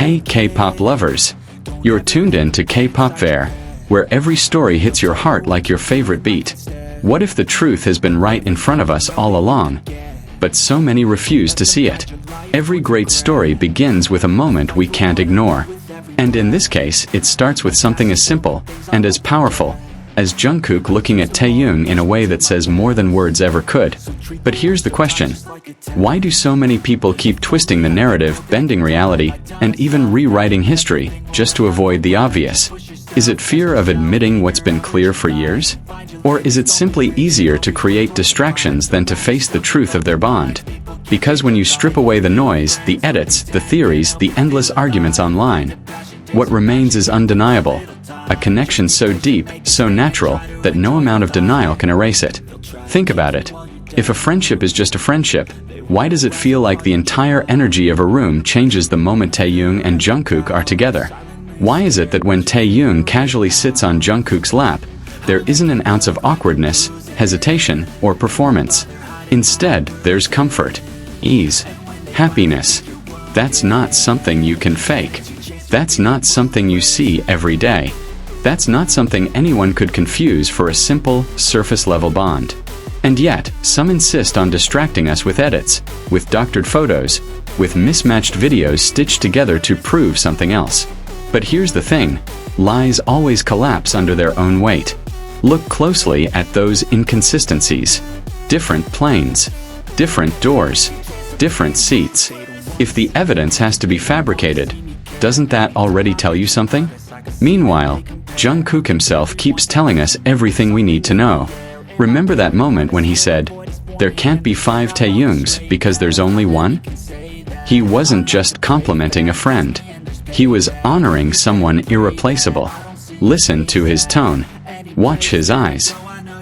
Hey K-pop lovers! You're tuned in to K-pop Fair, where every story hits your heart like your favorite beat. What if the truth has been right in front of us all along? But so many refuse to see it. Every great story begins with a moment we can't ignore. And in this case, it starts with something as simple and as powerful as Jungkook looking at Taehyung in a way that says more than words ever could. But here's the question. Why do so many people keep twisting the narrative, bending reality, and even rewriting history, just to avoid the obvious? Is it fear of admitting what's been clear for years? Or is it simply easier to create distractions than to face the truth of their bond? Because when you strip away the noise, the edits, the theories, the endless arguments online, what remains is undeniable. A connection so deep, so natural, that no amount of denial can erase it. Think about it. If a friendship is just a friendship, why does it feel like the entire energy of a room changes the moment Taehyung and Jungkook are together? Why is it that when Taehyung casually sits on Jungkook's lap, there isn't an ounce of awkwardness, hesitation, or performance? Instead, there's comfort, ease, happiness. That's not something you can fake. That's not something you see every day. That's not something anyone could confuse for a simple, surface-level bond. And yet, some insist on distracting us with edits, with doctored photos, with mismatched videos stitched together to prove something else. But here's the thing, lies always collapse under their own weight. Look closely at those inconsistencies. Different planes, different doors, different seats. If the evidence has to be fabricated, doesn't that already tell you something? Meanwhile, Jungkook himself keeps telling us everything we need to know. Remember that moment when he said, "There can't be 5 Taehyungs because there's only one?" He wasn't just complimenting a friend. He was honoring someone irreplaceable. Listen to his tone. Watch his eyes.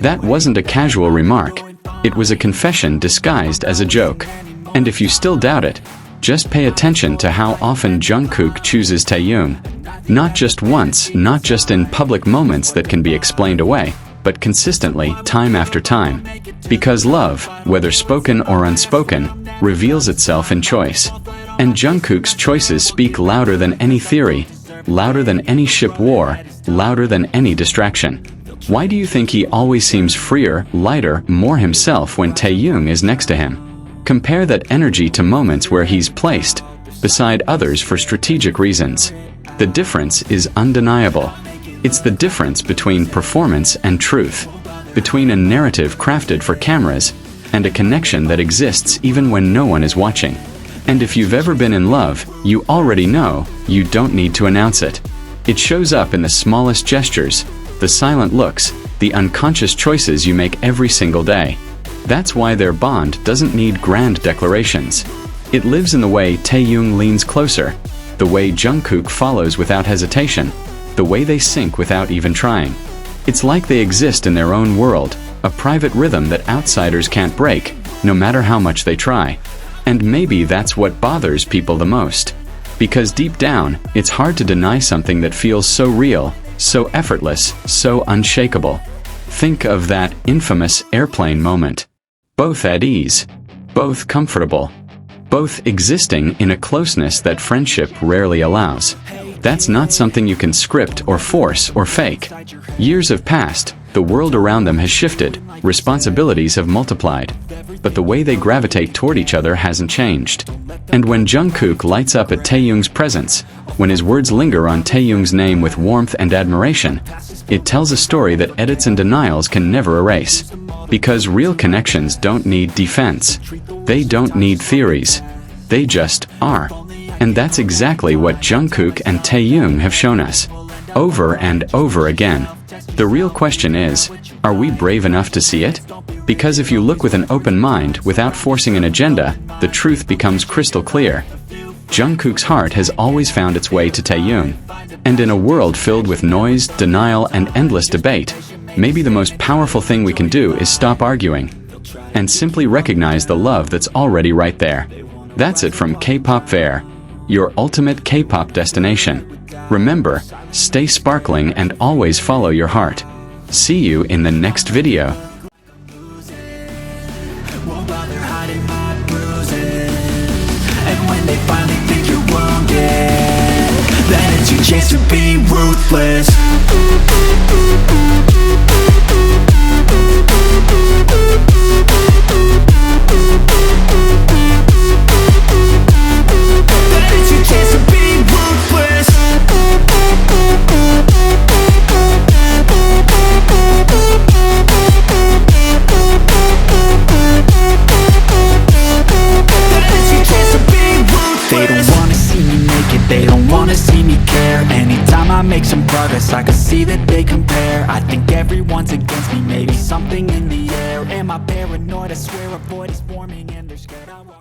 That wasn't a casual remark. It was a confession disguised as a joke. And if you still doubt it, just pay attention to how often Jungkook chooses Taehyung. Not just once, not just in public moments that can be explained away, but consistently, time after time. Because love, whether spoken or unspoken, reveals itself in choice. And Jungkook's choices speak louder than any theory, louder than any ship war, louder than any distraction. Why do you think he always seems freer, lighter, more himself when Taehyung is next to him? Compare that energy to moments where he's placed beside others for strategic reasons. The difference is undeniable. It's the difference between performance and truth, between a narrative crafted for cameras and a connection that exists even when no one is watching. And if you've ever been in love, you already know you don't need to announce it. It shows up in the smallest gestures, the silent looks, the unconscious choices you make every single day. That's why their bond doesn't need grand declarations. It lives in the way Taehyung leans closer, the way Jungkook follows without hesitation, the way they sync without even trying. It's like they exist in their own world, a private rhythm that outsiders can't break, no matter how much they try. And maybe that's what bothers people the most. Because deep down, it's hard to deny something that feels so real, so effortless, so unshakable. Think of that infamous airplane moment. Both at ease, both comfortable, both existing in a closeness that friendship rarely allows. That's not something you can script or force or fake. Years have passed, the world around them has shifted, responsibilities have multiplied, but the way they gravitate toward each other hasn't changed. And when Jungkook lights up at Taehyung's presence, when his words linger on Taehyung's name with warmth and admiration, it tells a story that edits and denials can never erase. Because real connections don't need defense. They don't need theories. They just are. And that's exactly what Jungkook and Taehyung have shown us. Over and over again. The real question is, are we brave enough to see it? Because if you look with an open mind, without forcing an agenda, the truth becomes crystal clear. Jungkook's heart has always found its way to Taehyung. And in a world filled with noise, denial, and endless debate, maybe the most powerful thing we can do is stop arguing and simply recognize the love that's already right there. That's it from K-pop Fair, your ultimate K-pop destination. Remember, stay sparkling and always follow your heart. See you in the next video. Won't bother hiding my bruises, and when they finally think you're wounded, chance to be ruthless. It's your chance to be ruthless. It's your chance to be ruthless. They don't wanna see me make it, they don't wanna see me care. Anytime I make some progress, I can see that they compare. I think everyone's against me, maybe something in the air. Am I paranoid? I swear a void is forming and they're scared I won't